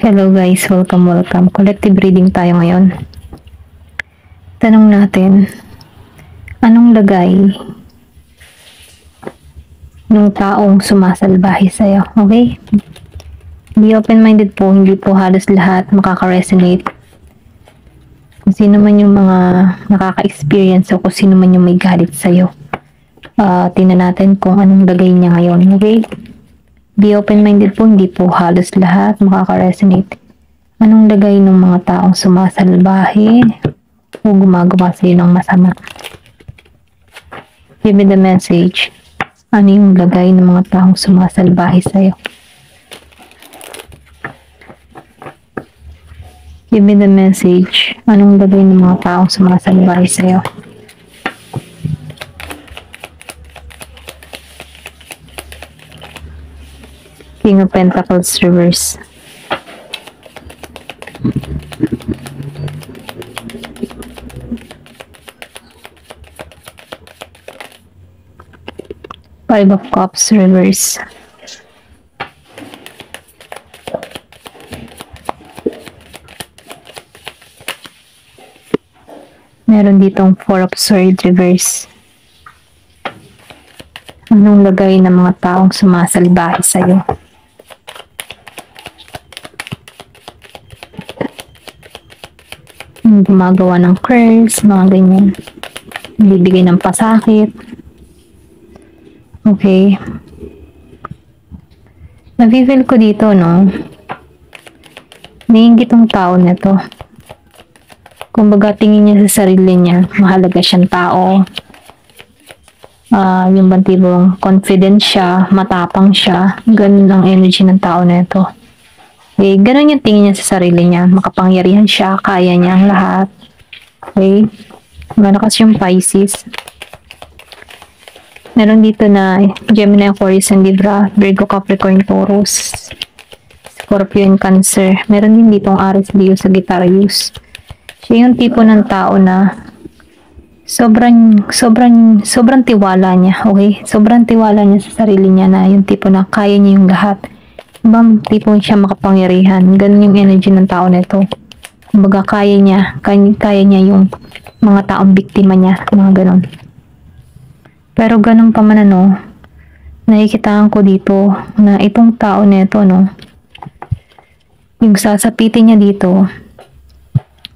Hello guys, welcome. Collective reading tayo ngayon. Tanong natin, anong lagay ng taong sumasalbahe sa'yo? Okay? Be open-minded po, hindi po halos lahat makaka-resonate. Kung sino man yung mga nakaka-experience o kung sino man yung may galit sa'yo. Tingnan natin kung anong lagay niya ngayon. Okay? Be open-minded po, hindi po halos lahat makaka-resonate. Anong lagay ng mga taong sumasalbahe o gumagawa sa'yo ng masama? Give me the message. Ano yung lagay ng mga taong sumasalbahe sa'yo? Give me the message. Anong lagay ng mga taong sumasalbahe sa'yo? King of Pentacles reverse. Five of Cups reverse. Meron ditong Four of Swords reverse. Anong lagay ng mga taong sumasalbahe sa'yo? Gumagawa ng curse, mga ganyan. Bibigay ng pasakit. Okay. Nabifeel ko dito, no? Naiingit ang tao nito. Kumbaga, tingin niya sa sarili niya, mahalaga siyang tao. Yung bantibong confident siya, matapang siya. Ganun ang energy ng tao nito. Okay, ganun yung tingin niya sa sarili niya. Makapangyarihan siya, kaya niya ang lahat. Okay, malakas yung Pisces. Meron dito na Gemini, Aquarius, and Libra, Virgo, Capricorn, Taurus, Scorpio, and Cancer. Meron din ditong Aries, Leo, Sagittarius. Siya yung tipo ng tao na sobrang tiwala niya. Okay, sobrang tiwala niya sa sarili niya na yung tipo na kaya niya yung lahat. Bang tipong siya makapangyarihan. Ganun yung energy ng tao nito. Kumbaga kaya niya yung mga taong biktima niya, mga ganun. Pero ganun pa man, ano, nakikitaan ko dito na itong tao nito, no, yung sasapitin niya dito,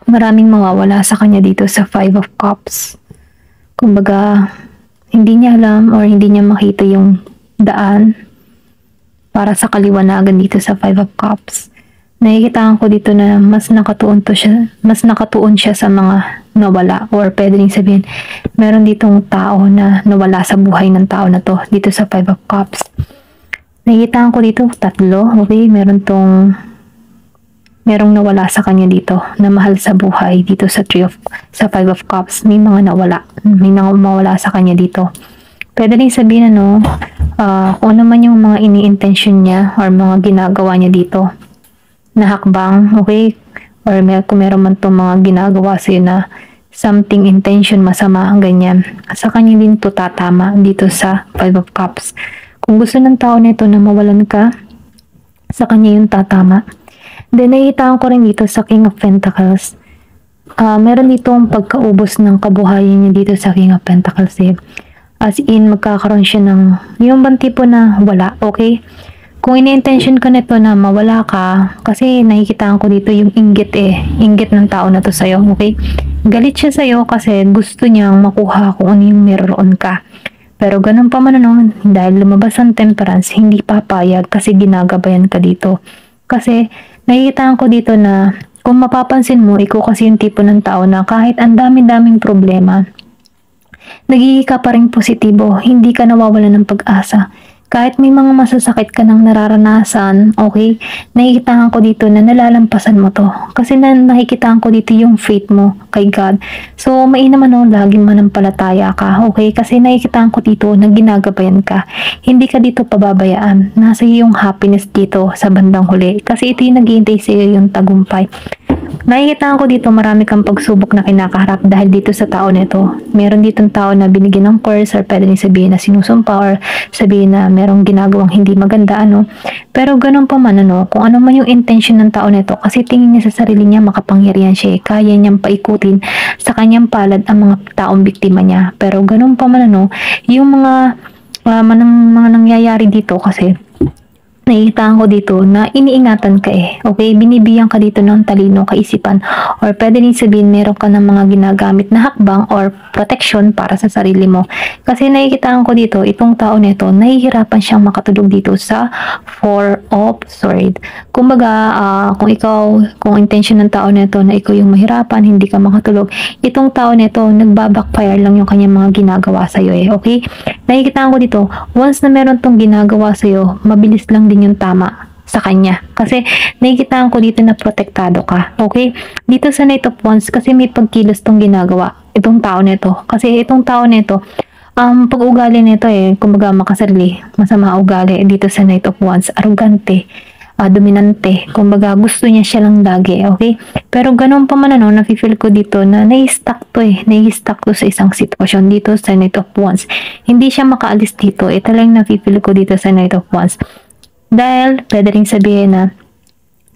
maraming mawawala sa kanya dito sa Five of Cups. Kumbaga hindi niya alam or hindi niya makita yung daan para sa kaliwanagan dito sa Five of Cups. Nakikitaan ko dito na mas nakatuon siya sa mga nawala, or pwede rin sabihin meron ditong tao na nawala sa buhay ng tao na to dito sa Five of Cups. Nakikitaan ko dito tatlo. Okay, merong nawala sa kanya dito na mahal sa buhay dito sa Five of Cups. May mga mawala sa kanya dito. Pwede rin sabihin, ano, kung ano man yung mga ini-intention niya or mga ginagawa niya dito na hakbang, okay? Or kung meron man itong mga ginagawa sa'yo na something intention masama, ganyan. Sa kanya din ito tatama dito sa Five of Cups. Kung gusto ng tao nito na mawalan ka, sa kanya yung tatama. Then, nakikitaan ko rin dito sa King of Pentacles. Meron ditong pagkaubos ng kabuhayan niya dito sa King of Pentacles, eh. As in, magkakaroon siya ng yung bang tipo na wala, okay? Kung ini-intention ka nito na mawala ka, kasi nakikitaan ko dito yung inggit, inggit ng tao na to sa'yo, okay? Galit siya sa'yo kasi gusto niyang makuha kung ano yung meron ka. Pero ganun pa man, ano, dahil lumabas ang Temperance, hindi papayag kasi ginagabayan ka dito. Kasi nakikitaan ko dito na kung mapapansin mo, ikaw kasi yung tipo ng tao na kahit ang daming problema, nagiging ka pa rin positibo, hindi ka nawawalan ng pag-asa. Kahit may mga masasakit ka nang nararanasan, okay, nakikitaan ko dito na nalalampasan mo to. Kasi nakikitaan ko dito yung faith mo kay God. So, mainam, ano, laging manampalataya ka, okay? Kasi nakikitaan ko dito na ginagabayan ka. Hindi ka dito pababayaan. Nasa iyo yung happiness dito sa bandang huli. Kasi ito yung naghihintay sa iyo yung tagumpay. Nakikita ko dito marami kang pagsubok na kinakaharap dahil dito sa tao nito. Meron ditong tao na binigyan ng curse or pwede rin sabihin na sinusumpa or sabihin na merong ginagawang hindi maganda ano. Pero ganun pa man ano, kung ano man yung intention ng tao nito kasi tingin niya sa sarili niya makapangyarihan siya kaya niyang paikutin sa kanyang palad ang mga taong biktima niya. Pero ganun pa man ano, yung mga nangyayari dito kasi nakikita ko dito na iniingatan ka okay? Binibigyan ka dito ng talino, kaisipan, or pwede rin sabihin meron ka ng mga ginagamit na hakbang or protection para sa sarili mo. Kasi nakikita ko dito, itong tao nito, nahihirapan siyang makatulog dito sa Four of Swords. Kumbaga, kung intention ng tao nito na ikaw yung mahirapan, hindi ka makatulog, itong tao nito, nagbabackfire lang yung kanyang mga ginagawa sa'yo okay? Nakikita ko dito, once na meron tong ginagawa sa'yo, mabilis lang din yung tama sa kanya. Kasi nakikita ko dito na protektado ka. Okay? Dito sa Knight of Wands, kasi may pagkilos tong ginagawa. Itong tao nito. Kasi itong tao nito, pag-ugali nito kumbaga makasarili, masama ugali. Dito sa Knight of Wands, arrogante, dominante. Kumbaga, gusto niya siya lang lagi, okay? Pero ganun pa man ano, nafe-feel ko dito na nai-stuck to nai-stuck to sa isang sitwasyon dito sa Knight of Wands. Hindi siya makaalis dito. Talagang nafe-feel ko dito sa Knight of Wands. Dahil, pwede rin sabihin na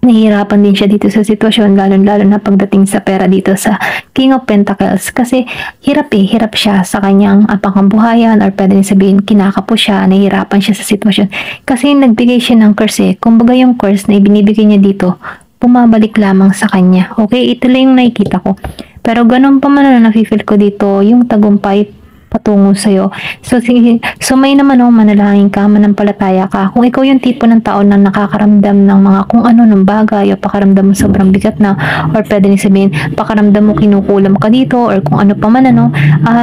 nahihirapan din siya dito sa sitwasyon, lalo-lalo na pagdating sa pera dito sa King of Pentacles. Kasi, hirap siya sa kanyang pangkabuhayan or pwede rin sabihin, kinakapo siya, nahihirapan siya sa sitwasyon. Kasi, nagbigay siya ng curse Kumbaga yung curse na ibinibigay niya dito, pumabalik lamang sa kanya. Okay, ito lang yung nakikita ko. Pero ganun pa man na nafe-feel ko dito, yung tagumpay patungo sa'yo. So may naman manalangin ka, manampalataya ka. Kung ikaw yung tipo ng tao na nakakaramdam ng mga kung ano ng bagay o pakaramdam mo sobrang bigat na or pwede rin sabihin, pakaramdam mo kinukulam ka dito or kung ano pa man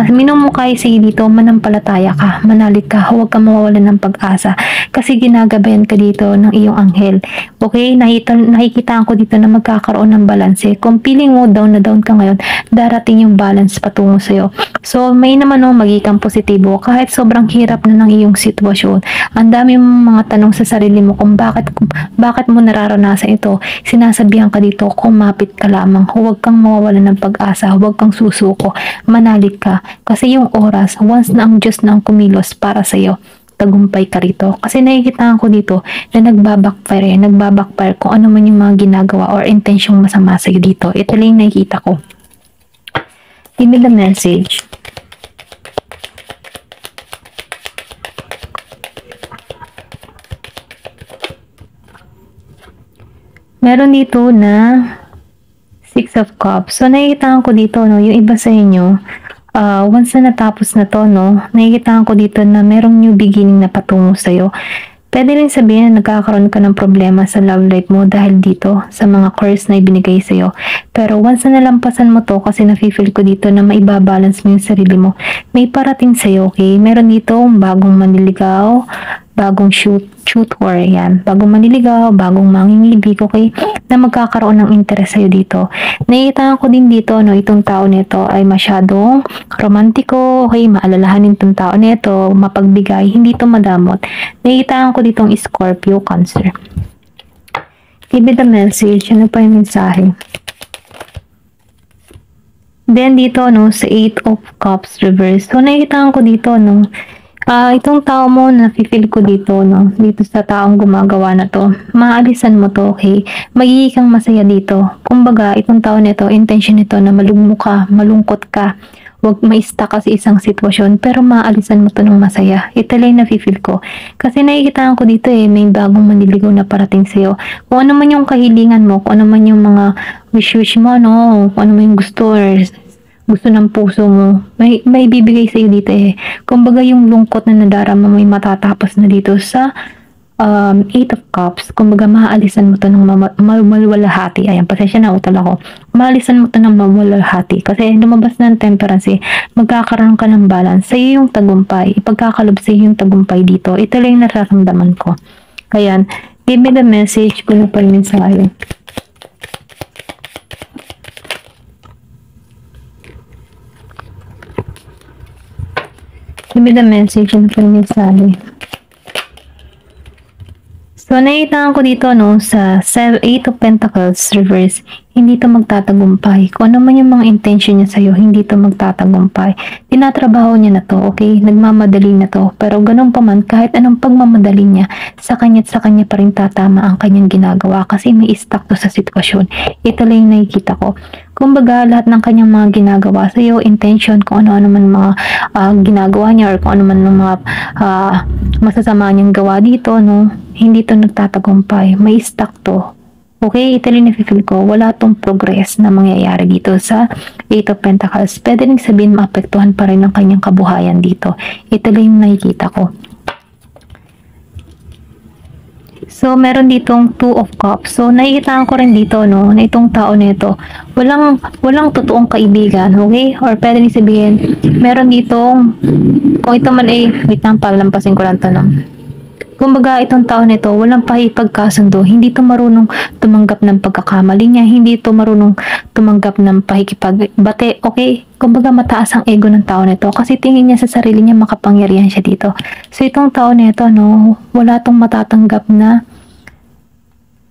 minumukay sige dito, manampalataya ka, manalig ka, huwag ka mawawalan ng pag-asa kasi ginagabayan ka dito ng iyong anghel. Okay? Nakikita ko dito na magkakaroon ng balance. Kung feeling mo down na down ka ngayon, darating yung balance patungo sa'yo. So may naman magiging positibo kahit sobrang hirap na ng iyong sitwasyon. Ang dami mong mga tanong sa sarili mo kung bakit mo nararanasan ito. Sinasabihan ka dito, kumapit ka lamang. Huwag kang mawawalan ng pag-asa, huwag kang susuko, manalig ka. Kasi yung oras, once na ang Diyos na ang kumilos para sa iyo, tagumpay ka rito. Kasi nakikita ko dito na nagbabackfire kung ano man yung mga ginagawa or intensyong masama sa iyo dito. Ito lang yung nakikita ko. Give me the message. Meron dito na Six of Cups. So, nakikita ko dito, yung iba sa inyo, once na natapos na to, nakikita ko dito na merong new beginning na patungo sa'yo. Pwede rin sabihin na nagkakaroon ka ng problema sa love life mo dahil dito sa mga curse na ibinigay sa'yo. Pero once na nalampasan mo to, kasi nafe-feel ko dito na maibabalance mo yung sarili mo, may parating sa'yo, okay? Meron dito bagong manliligaw, bagong shooter, yan. Bagong manliligaw, bagong mangingibig, okay? Na magkakaroon ng interest sa'yo dito. Nakita ko din dito, itong tao nito ay masyadong romantiko, okay? Maalalahanin itong tao nito, mapagbigay, hindi to madamot. Nakita ko ditong Scorpio, Cancer. Give me the message, ano pa yung mensahe? Then dito, sa Eight of Cups reverse. So, nakita ko dito, itong tao mo na feel ko dito, dito sa taong gumagawa na to, maalisan mo to, okay? Magiging kang masaya dito. Kumbaga, itong tao nito, intention nito na malugmo ka, malungkot ka, huwag ma-stuck ka sa isang sitwasyon, pero maalisan mo to ng masaya. Ito lang na feel ko. Kasi nakikita ko dito may bagong manliligaw na parating sa'yo. Kung ano man yung kahilingan mo, kung ano man yung mga wish mo, kung ano man yung gusto ng puso mo, may bibigay sa'yo dito Kumbaga yung lungkot na nadarama mo, may matatapos na dito sa Eight of Cups. Kumbaga maalisan mo to ng maluwalhati. Ayan, pasensya na, utal ako. Maalisan mo to ng maluwalhati. Kasi lumabas na ng Temperance, magkakaroon ka ng balance. Sa'yo yung tagumpay. Ipagkakalob sa'yo yung tagumpay dito. Ito lang yung nararamdaman ko. Ayan, give me the message kung ano pa yung mensahe. Give me the message and for mensahe. So, nakita ko dito, sa Eight of Pentacles reverse. hindi to magtatagumpay. Kung ano man yung mga intention niya sa'yo, hindi to magtatagumpay. Tinatrabaho niya na to, okay? Nagmamadali na to. Pero ganun pa man, kahit anong pagmamadali niya, sa kanya't sa kanya pa rin tatama ang kanyang ginagawa kasi may stuck to sa sitwasyon. Ito lang yung nakikita ko. Kumbaga, lahat ng kanyang mga ginagawa sa'yo, intention, kung ano-ano man mga ginagawa niya or kung ano man mga masasama niyang gawa dito, no? Hindi to nagtatagumpay. May stuck to. Okay, ito rin na-feel ko, wala tong progress na mangyayari dito sa Eight of Pentacles. Pwede rin sabihin maapektuhan pa rin ang kanyang kabuhayan dito. Ito lang yung nakikita ko. So, meron ditong Two of Cups. So, nakikita ko rin dito, no, na itong tao na ito, walang totoong kaibigan, okay? Or pwede rin sabihin, meron ditong, kung ito man ay, wait lang, palampasin ko lang ito, no? Kumbaga, itong tao nito, walang pakikipagkasundo, hindi to marunong tumanggap ng pagkakamali niya, hindi to marunong tumanggap ng pakikipagbate, okay? Kumbaga, mataas ang ego ng tao nito kasi tingin niya sa sarili niya makapangyarihan siya dito. So, itong tao nito, no, wala tong matatanggap na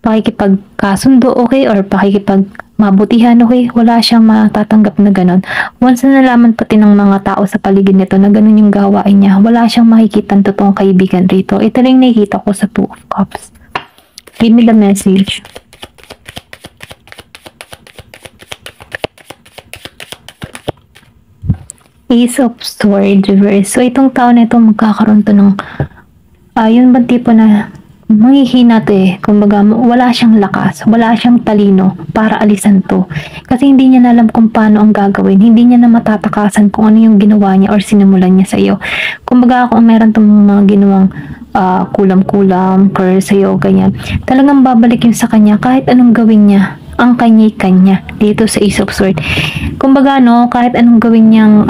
pakikipagkasundo, okay? Or pakikipagmabutihan, okay? Wala siyang matatanggap na ganon. Once na nalaman pati ng mga tao sa paligid nito na ganon yung gawain niya, wala siyang makikita ng totoong kaibigan rito. Ito lang nakikita ko sa Two of Cups. Give me the message. Ace of Swords reverse. So, itong tao na ito magkakaroon to ng yun ba tipo na manghihina to eh. Kumbaga, wala siyang lakas, wala siyang talino para alisan to. Kasi hindi niya na alam kung paano ang gagawin. Hindi niya na matatakasan kung ano yung ginawa niya or sinimulan niya sa iyo. Kumbaga, kung meron tong mga ginawang kulam-kulam, curse sa'yo, ganyan. Talagang babalik yun sa kanya kahit anong gawin niya. Ang kanya-kanya dito sa Ace of Swords. Kumbaga, no, kahit anong gawin niyang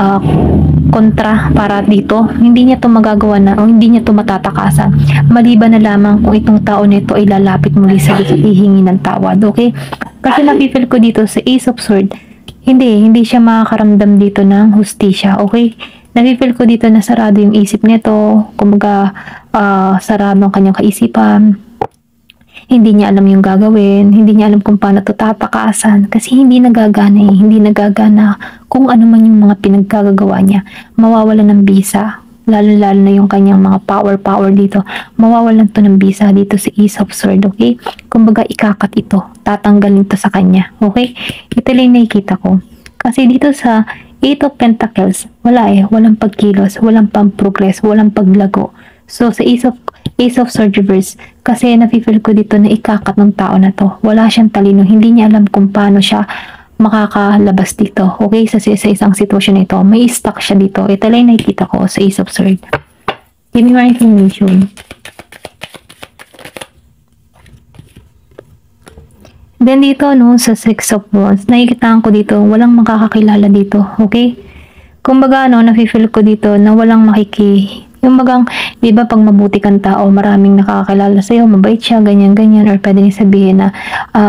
kontra para dito, hindi niya to magagawa na o hindi niya to matatakasan. Maliban na lamang kung itong tao nito ay lalapit muli sa hihingi ng tawad, okay? Kasi napipil ko dito sa Ace of Swords, hindi siya makakaramdam dito ng hustisya, okay? Napipil ko dito na sarado yung isip nito, kumbaga sarado ang kanyang kaisipan. Hindi niya alam yung gagawin, hindi niya alam kung paano to tatakasan kasi hindi nagagana kung ano man yung mga pinaggagawa niya. Mawawalan ng bisa, lalo na yung kanyang mga power dito. Mawawalan to ng bisa dito sa Ace of Swords, okay? Kumbaga ikakat ito, tatanggalin to sa kanya, okay? Ito lang nakikita ko. Kasi dito sa Eight of Pentacles, walang pagkilos, walang pang-progress, walang paglago. So, sa Ace of Swords reverse, kasi nafe-feel ko dito na ikakat ng tao na to. Wala siyang talino, hindi niya alam kung paano siya makakalabas dito. Okay, sa isang sitwasyon na ito, may stuck siya dito. Ito lang nakikita ko sa Ace of Swords. Give me more information. Then dito, no, sa Six of Wands, nakikita ko dito, walang makakakilala dito. Okay? Kumbaga, no, nafe-feel ko dito na walang yung bagang, di ba pag mabuti kang tao, maraming nakakakilala sa'yo, mabait siya, ganyan-ganyan, or pwede niya sabihin na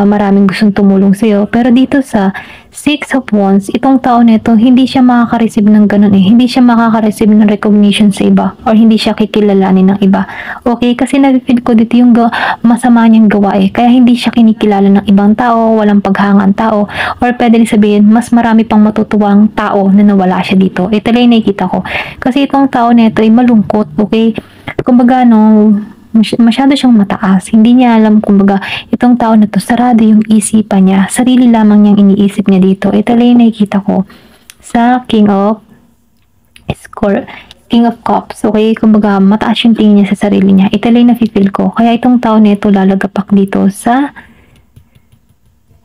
maraming gustong tumulong sa'yo. Pero dito sa Six of Wands, itong tao nito, hindi siya makaka-receive ng ganun eh. Hindi siya makaka-receive ng recognition sa iba, or hindi siya kikilalanin ng iba. Okay, kasi nabifeel ko dito yung masama niyang gawa eh. Kaya hindi siya kinikilala ng ibang tao, walang paghangan tao, or pwede rin sabihin, mas marami pang matutuwang tao na nawala siya dito. Ito lang yung nakikita ko. Kasi itong tao nito ay malungkot, okay? Kumbaga, no, masyado siyang mataas. Hindi niya alam, kumbaga, itong tao na to, sarado yung isipan niya. Sarili lamang niyang iniisip niya dito. Ito lang yung nakikita ko sa King of Cups. Okay, kumbaga, mataas yung tingin niya sa sarili niya. Ito lang yung nafe-feel ko. Kaya itong tao na ito lalagapak dito sa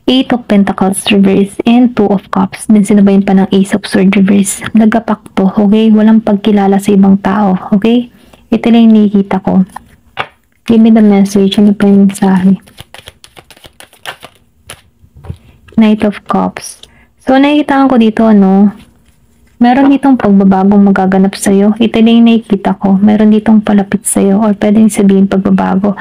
Eight of Pentacles reverse and Two of Cups. Then sinabayan pa ng Ace of Swords reverse. Lagapak to, okay? Walang pagkilala sa ibang tao, okay? Ito lang yung nakikita ko. Give me the message. Ano pa yung mensahe? Knight of Cups. So, nakikita ko dito, ano, meron ditong pagbabagong magaganap sa'yo. Ito lang yung nakikita ko. Meron ditong palapit sa'yo or pwedeng sabihin pagbabago.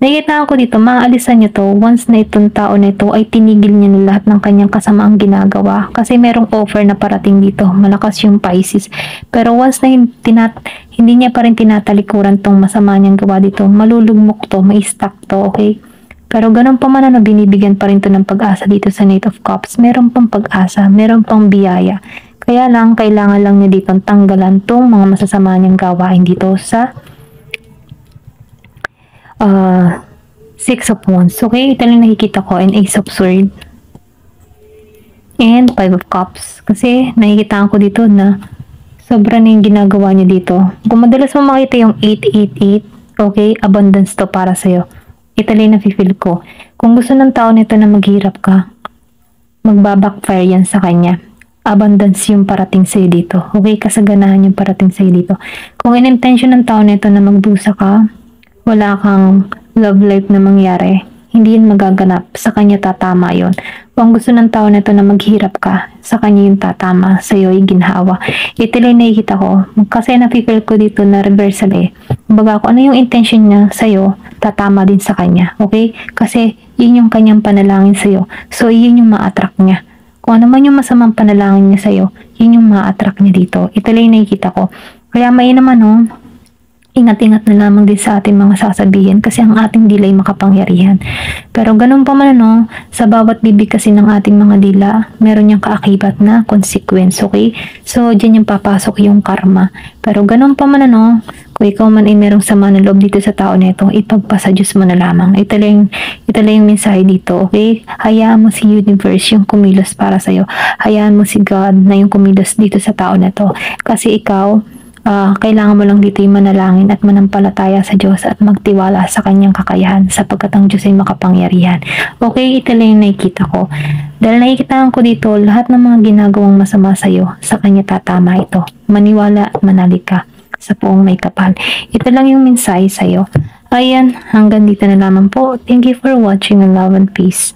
Nakikita ko dito, maalisan niyo to once na itong tao na ito ay tinigil niya na lahat ng kanyang kasamaang ginagawa. Kasi merong offer na parating dito. Malakas yung Pisces. Pero once na hindi niya pa rin tinatalikuran tong masama niyang gawa dito, malulugmok to, may stuck to, okay? Pero ganun pa man binibigyan pa rin to ng pag-asa dito sa Knight of Cups. Meron pang pag-asa, meron pang biyaya. Kaya lang, kailangan lang niya dito tanggalan tong mga masasama niyang gawain dito sa Six of Wands. Okay, ito lang nakikita ko, and Ace of Swords. And Five of Cups. Kasi nakikita ko dito na sobra na yung ginagawa niya dito. Kung madalas mo makita yung 888, okay, abundance to para sa'yo. Ito lang nafe-feel ko. Kung gusto ng tao nito na maghirap ka, magbabackfire yan sa kanya. Abundance yung parating sa'yo dito. Okay, kasaganahan yung parating sa'yo dito. Kung in-intention ng tao nito na magdusa ka, wala kang love life na mangyari, hindi yun magaganap. Sa kanya tatama yun. Kung gusto ng tao nito na maghirap ka, sa kanya yung tatama, sa'yo yung ginhawa. Ito lang nakikita ko. Kasi napipil ko dito na reversal eh. Kumbaga, kung ano yung intention niya sa'yo, tatama din sa kanya. Okay? Kasi yun yung kanyang panalangin sa'yo. So, yun yung ma-attract niya. Kung ano man yung masamang panalangin niya sa'yo, yun yung ma-attract niya dito. Ito lang yung nakikita ko. Kaya may naman ingat-ingat na lamang din sa ating mga sasabihin kasi ang ating dila ay makapangyarihan. Pero ganun pa man sa bawat bibig kasi ng ating mga dila, meron niyang kaakibat na consequence, okay? So, dyan yung papasok yung karma. Pero ganun pa man kung ikaw man ay merong sama ng loob dito sa tao nito, ipagpasa Diyos mo na lamang. Ito lang yung mensahe dito, okay? Hayaan mo si universe yung kumilos para sa'yo. Hayaan mo si God na yung kumilos dito sa tao nito. Kasi ikaw, kailangan mo lang dito yung manalangin at manampalataya sa Diyos at magtiwala sa kanyang kakayahan sapagkat ang Diyos ay makapangyarihan. Okay, ito lang yung nakikita ko. Dahil nakikita ko dito, lahat ng mga ginagawang masama sa iyo, sa kanya tatama ito. Maniwala at manalig ka sa Poong May Kapal. Ito lang yung mensahe sa iyo. Ayan, hanggang dito na lamang po. Thank you for watching and love and peace.